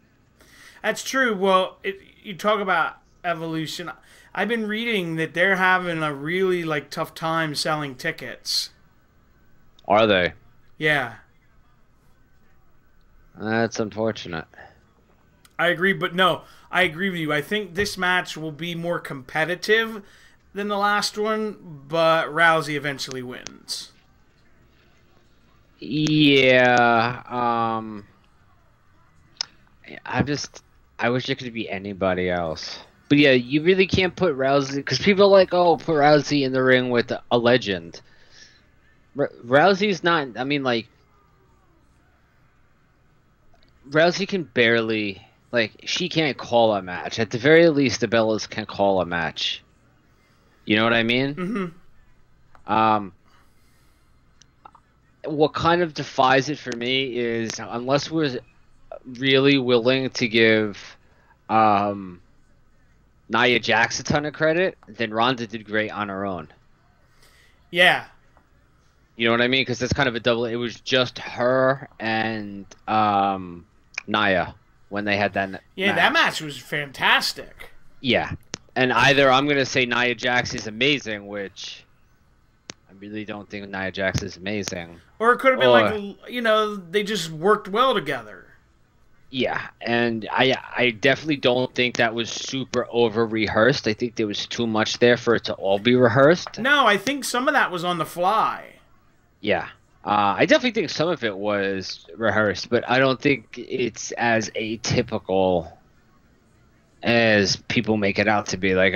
That's true. Well, you talk about Evolution. I've been reading that they're having a really like tough time selling tickets. Are they? Yeah, That's unfortunate. I agree, but no, I agree with you. I think this match will be more competitive than the last one, but Rousey eventually wins. Yeah. I wish it could be anybody else. But yeah, you really can't put Rousey, because people are like, oh, put Rousey in the ring with a legend. Rousey's not. I mean, like, Rousey can barely. Like, she can't call a match. At the very least, the Bellas can call a match. You know what I mean? Mm-hmm. What kind of defies it for me is unless we're really willing to give Nia Jax a ton of credit, then Ronda did great on her own. Yeah. You know what I mean? Because that's kind of a double. It was just her and Nia when they had that. Yeah, that match was fantastic. Yeah, and either I'm gonna say Nia Jax is amazing, which I really don't think Nia Jax is amazing. Or it could have been like, they just worked well together. Yeah, and I definitely don't think that was super over rehearsed. I think there was too much there for it to all be rehearsed. No, I think some of that was on the fly. Yeah. I definitely think some of it was rehearsed, but I don't think it's as atypical as people make it out to be. Like,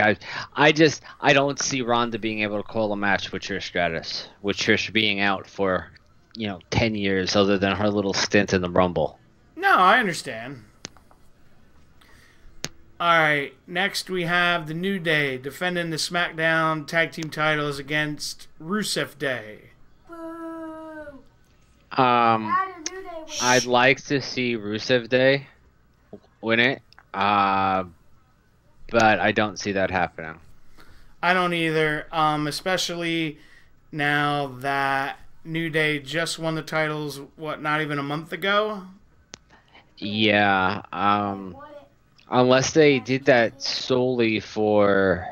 I don't see Ronda being able to call a match with Trish Stratus, with Trish being out for, 10 years other than her little stint in the Rumble. No, I understand. Alright, next we have the New Day defending the SmackDown Tag Team titles against Rusev Day. Boo. I'd like to see Rusev Day win it, but I don't see that happening. I don't either, especially now that New Day just won the titles, not even a month ago? Yeah, unless they did that solely for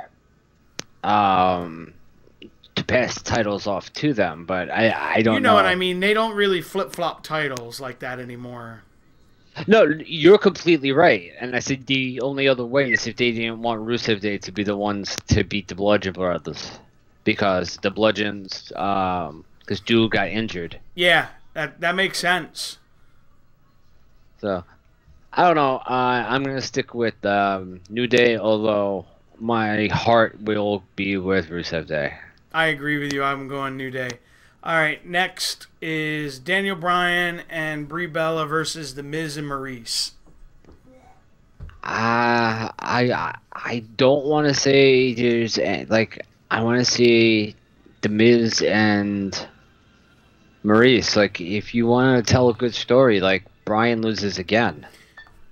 to pass titles off to them, but I don't know. You know what I mean? They don't really flip-flop titles like that anymore. No, you're completely right. And I said the only other way is if they didn't want Rusev Day to be the ones to beat the Bludgeon Brothers, because the Bludgeons, because Dude got injured. Yeah, that makes sense. So, I don't know. I'm going to stick with New Day, although my heart will be with Rusev Day. I agree with you. I'm going New Day. All right, next is Daniel Bryan and Brie Bella versus The Miz and Maurice. I don't want to say there's, like, I want to see The Miz and Maurice. Like, if you want to tell a good story, like, Bryan loses again.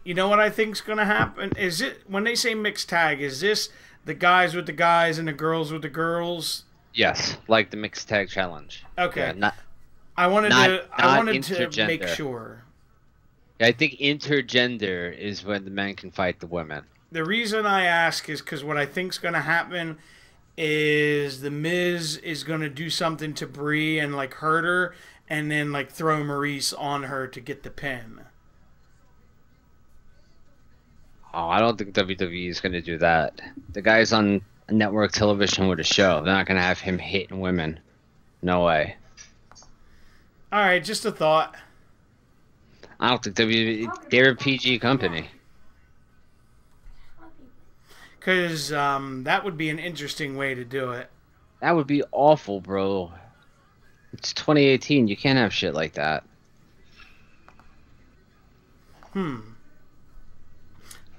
You know what I think's going to happen? Is it, when they say mixed tag, is this the guys with the guys and the girls with the girls? Yes, like the mixed tag challenge. Okay. Yeah, I wanted to make intergender. sure. I think intergender is when the men can fight the women. The reason I ask is because what I think's going to happen is the Miz is going to do something to Brie and like hurt her, and then like throw Maurice on her to get the pin. Oh, I don't think WWE is going to do that. The guy's on network television with a show. They're not going to have him hitting women. No way. All right, just a thought. I don't think they're a PG company. Because that would be an interesting way to do it. That would be awful, bro. It's 2018. You can't have shit like that.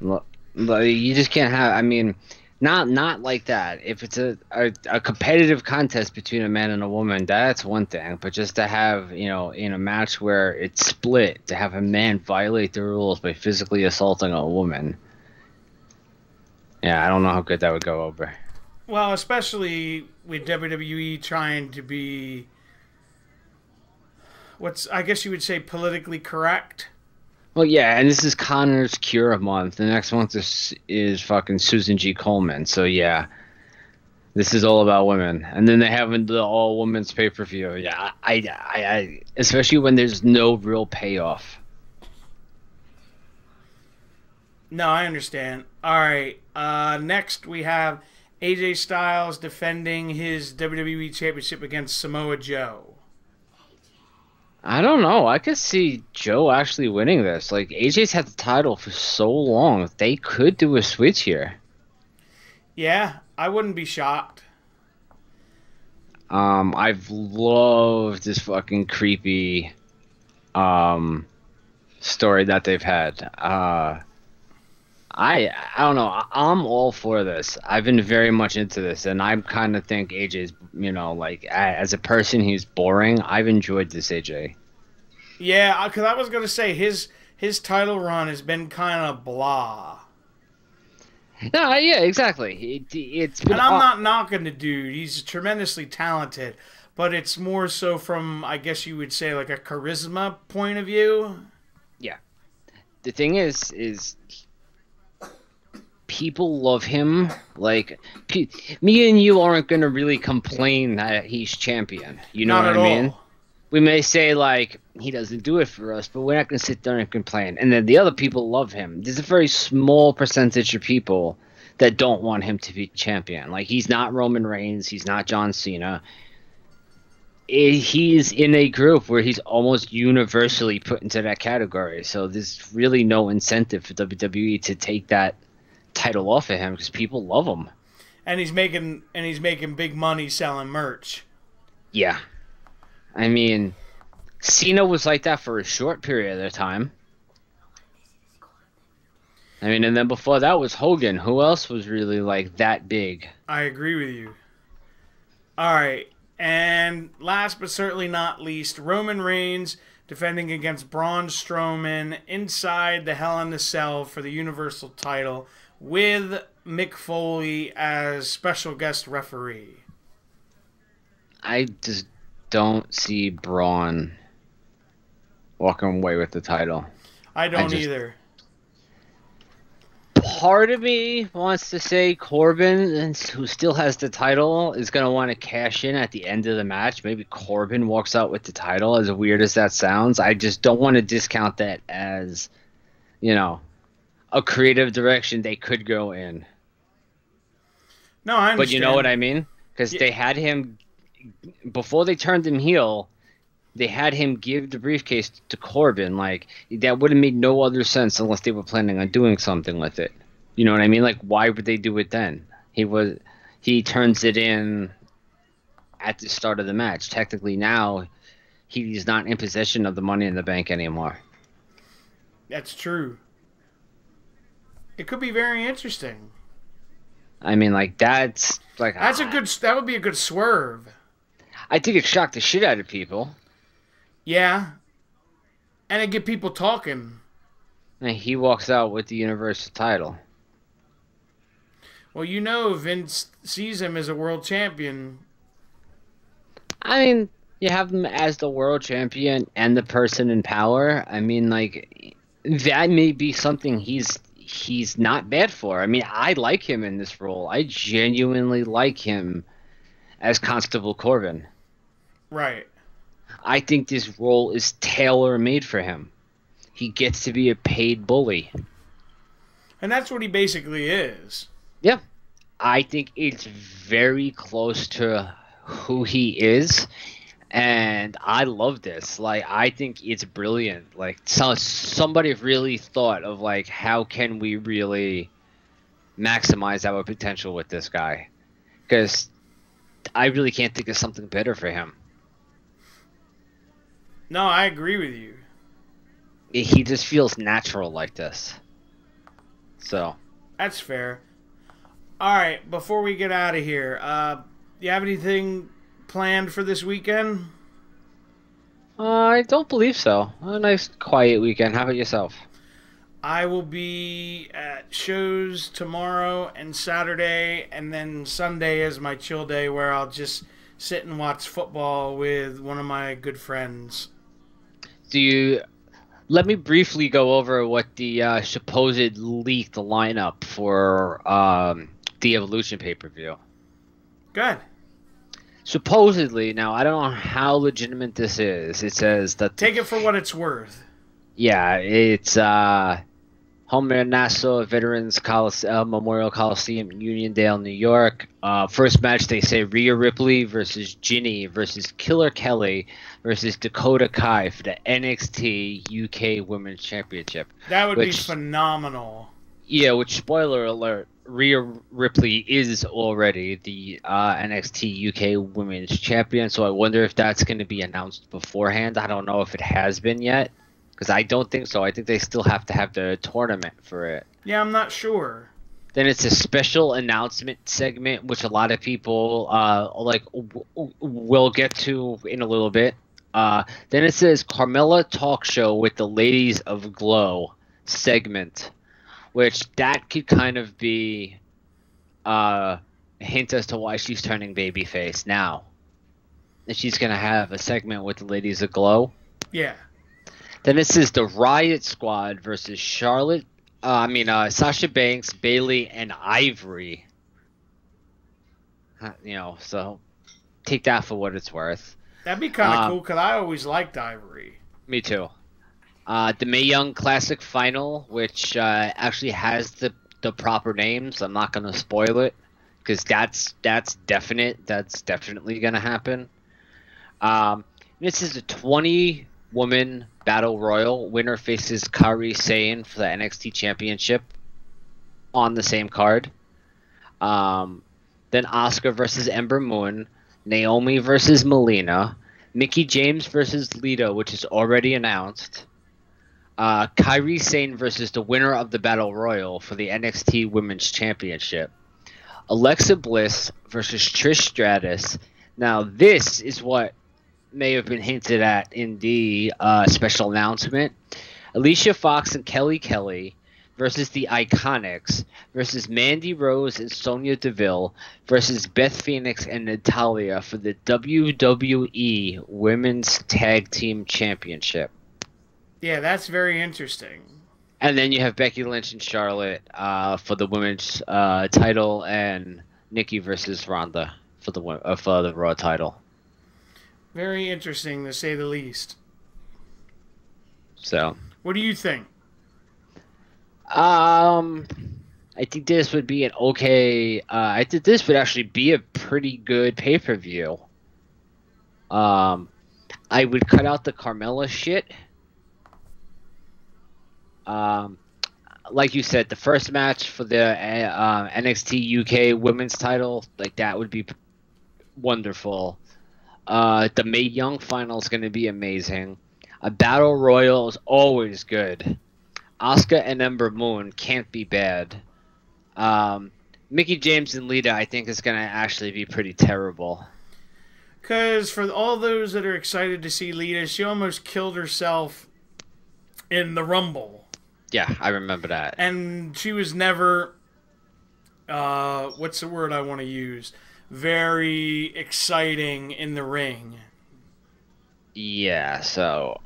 Look, you just can't have. I mean, not like that. If it's a competitive contest between a man and a woman, that's one thing. But just to have, in a match where it's split, to have a man violate the rules by physically assaulting a woman, Yeah, I don't know how good that would go over. Well, especially with WWE trying to be I guess you would say politically correct. Well, yeah, and this is Connor's Cure month. The next month is fucking Susan G. Coleman. So yeah, this is all about women. And then they have the all women's pay per view. Yeah, I especially when there's no real payoff. No, I understand. All right. Next we have AJ Styles defending his WWE Championship against Samoa Joe. I don't know. I could see Joe actually winning this. Like, AJ's had the title for so long. They could do a switch here. Yeah, I wouldn't be shocked. I've loved this fucking creepy story that they've had. I don't know. I'm all for this. I've been very much into this, and I kind of think AJ's, like, as a person, he's boring. I've enjoyed this AJ. Yeah, because I was going to say his title run has been kind of blah. No, yeah, exactly. It's been. And I'm not knocking the dude. He's tremendously talented, but it's more so from, I guess you would say, like a charisma point of view. Yeah. The thing is people love him. Like, me and you aren't going to really complain that he's champion. You know Not what at I mean? all. We may say, like, he doesn't do it for us, but we're not going to sit there and complain. And then the other people love him. There's a very small percentage of people that don't want him to be champion. Like, he's not Roman Reigns. He's not John Cena. He's in a group where he's almost universally put into that category. So there's really no incentive for WWE to take that title off of him because people love him. And he's making big money selling merch. Yeah. I mean, Cena was like that for a short period of time. I mean, and then before that was Hogan. Who else was really like that big? I agree with you. All right. And last but certainly not least, Roman Reigns defending against Braun Strowman inside the Hell in a Cell for the Universal title with Mick Foley as special guest referee. I just don't see Braun walking away with the title. I don't either. Part of me wants to say Corbin, who still has the title, is going to want to cash in at the end of the match. Maybe Corbin walks out with the title, as weird as that sounds. I just don't want to discount that as, a creative direction they could go in. No, I understand. But you know what I mean? Because they had him, before they turned him heel, they had him give the briefcase to Corbin. Like, that would have made no other sense unless they were planning on doing something with it. You know what I mean? Like, why would they do it then? He turns it in at the start of the match. Technically now, he's not in possession of the Money in the Bank anymore. That's true. It could be very interesting. I mean, like, that would be a good swerve. I think it shocked the shit out of people. Yeah. And it get people talking. And he walks out with the Universal title. Well, Vince sees him as a world champion. I mean, you have him as the world champion and the person in power. I mean, like, that may be something he's not bad for. I mean, I like him in this role. I genuinely like him as Constable Corbin. Right. I think this role is tailor-made for him. He gets to be a paid bully. And that's what he basically is. Yeah. I think it's very close to who he is. And I love this. Like, I think it's brilliant. Like, somebody really thought of, like, how can we really maximize our potential with this guy? Because I really can't think of something better for him. No, I agree with you. He just feels natural like this. So. That's fair. All right, before we get out of here, you have anything planned for this weekend? I don't believe so. A nice quiet weekend. How about yourself? I will be at shows tomorrow and Saturday, and then Sunday is my chill day where I'll just sit and watch football with one of my good friends. Let me briefly go over what the supposed leaked lineup for the Evolution pay-per-view. Good. Supposedly, now I don't know how legitimate this is. It says that Take it for what it's worth. yeah, it's Homer Nassau Veterans Memorial Coliseum in Uniondale, New York. First match, they say Rhea Ripley versus Ginny versus Killer Kelly versus Dakota Kai for the NXT UK Women's Championship. That would be phenomenal. Yeah, which, spoiler alert, Rhea Ripley is already the NXT UK Women's Champion, so I wonder if that's going to be announced beforehand. I don't know if it has been yet, because I don't think so. I think they still have to have the tournament for it. Yeah, I'm not sure. Then it's a special announcement segment, which a lot of people will get to in a little bit. Then it says Carmella Talk Show with the Ladies of Glow segment, which that could kind of be a hint as to why she's turning babyface now. And she's going to have a segment with the Ladies of Glow. Yeah. Then it says the Riot Squad versus Sasha Banks, Bayley, and Ivory. So take that for what it's worth. That'd be kind of cool, because I always liked Ivory. Me too. The Mae Young Classic Final, which actually has the proper names. I'm not going to spoil it, because that's definite. That's definitely going to happen. This is a 20-woman Battle Royal. Winner faces Kairi Sane for the NXT Championship on the same card. Then Asuka versus Ember Moon. Naomi versus Melina. Mickie James versus Lita, which is already announced. Kairi Sane versus the winner of the Battle Royal for the NXT Women's Championship. Alexa Bliss versus Trish Stratus. Now, this is what may have been hinted at in the special announcement. Alicia Fox and Kelly Kelly versus the Iconics versus Mandy Rose and Sonya Deville versus Beth Phoenix and Natalya for the WWE Women's Tag Team Championship. Yeah, that's very interesting. And then you have Becky Lynch and Charlotte for the women's title, and Nikki versus Ronda for the Raw title. Very interesting, to say the least. So, what do you think? I think this would be an okay. I think this would actually be a pretty good pay-per-view. I would cut out the Carmella shit. Like you said, the first match for the NXT UK Women's title, like that would be wonderful. The Mae Young final is going to be amazing. A Battle Royal is always good. Asuka and Ember Moon can't be bad. Mickie James and Lita, I think, is going to actually be pretty terrible. Because for all those that are excited to see Lita, she almost killed herself in the Rumble. Yeah, I remember that. And she was never, what's the word I want to use? Very exciting in the ring. Yeah, so,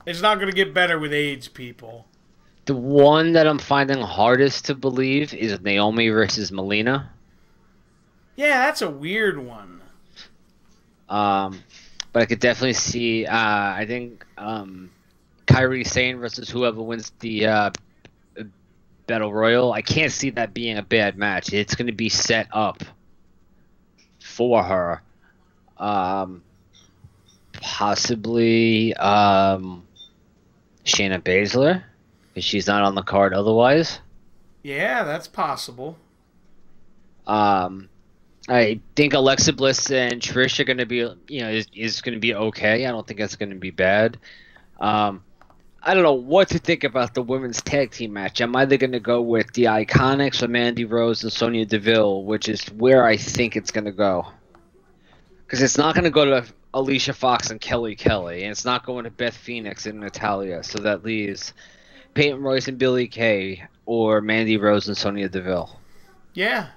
it's not going to get better with age, people. The one that I'm finding hardest to believe is Naomi versus Melina. Yeah, that's a weird one. But I could definitely see, I think, Kairi Sane versus whoever wins the Battle Royal. I can't see that being a bad match. It's going to be set up for her. Possibly Shayna Baszler, because she's not on the card otherwise. Yeah, that's possible. I think Alexa Bliss and Trish are going to be, is going to be okay. I don't think that's going to be bad. I don't know what to think about the women's tag team match. I'm either going to go with the Iconics or Mandy Rose and Sonya Deville, which is where I think it's going to go. Because it's not going to go to Alicia Fox and Kelly Kelly, and it's not going to Beth Phoenix and Natalya. So that leaves Peyton Royce and Billie Kay, or Mandy Rose and Sonya Deville. Yeah.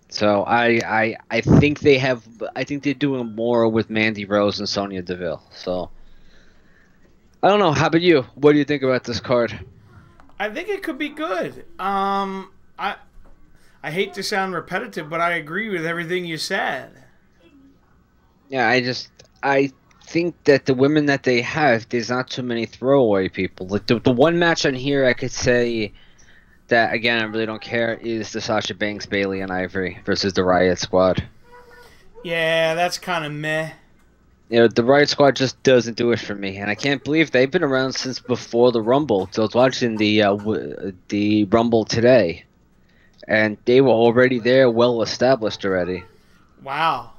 So I think they're doing more with Mandy Rose and Sonya Deville. So I don't know. How about you? What do you think about this card? I think it could be good. I hate to sound repetitive, but I agree with everything you said. Yeah, I think that the women that they have, there's not too many throwaway people. Like the one match on here I could say that, again, I really don't care, is the Sasha Banks, Bailey, and Ivory versus the Riot Squad. Yeah, that's kind of meh. You know, the Riot Squad just doesn't do it for me, and I can't believe they've been around since before the Rumble. So I was watching the Rumble today, and they were already there, well established already. Wow.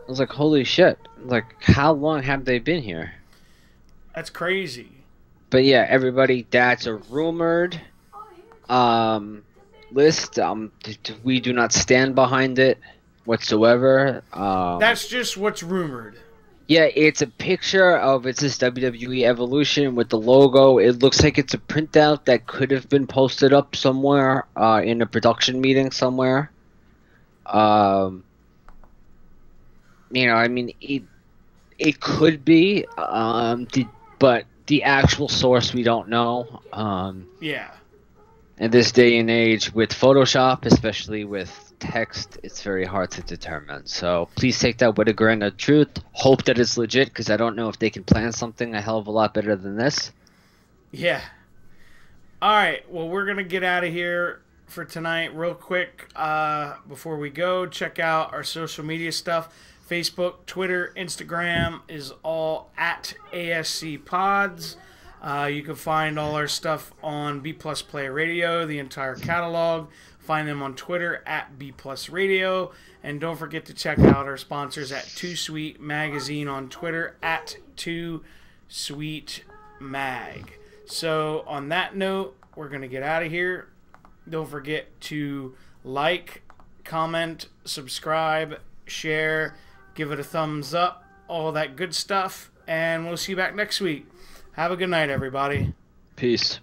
I was like, holy shit. Like, how long have they been here? That's crazy. But yeah, everybody, that's a rumored list. We do not stand behind it whatsoever. That's just what's rumored. Yeah, it's a picture of it's this WWE Evolution with the logo. It looks like it's a printout that could have been posted up somewhere in a production meeting somewhere. You know, I mean, it could be, but the actual source we don't know. Yeah. In this day and age with Photoshop, especially with text, it's very hard to determine. So please take that with a grain of truth. Hope that it's legit, because I don't know if they can plan something a hell of a lot better than this. Yeah. All right. Well, we're going to get out of here for tonight real quick. Before we go, check out our social media stuff. Facebook, Twitter, Instagram is all at ASC Pods. You can find all our stuff on B Plus Play Radio, the entire catalog. Find them on Twitter at B Plus Radio. And don't forget to check out our sponsors at Too Sweet Magazine on Twitter at Too Sweet Mag. So on that note, we're going to get out of here. Don't forget to like, comment, subscribe, share, give it a thumbs up, all that good stuff. And we'll see you back next week. Have a good night, everybody. Peace.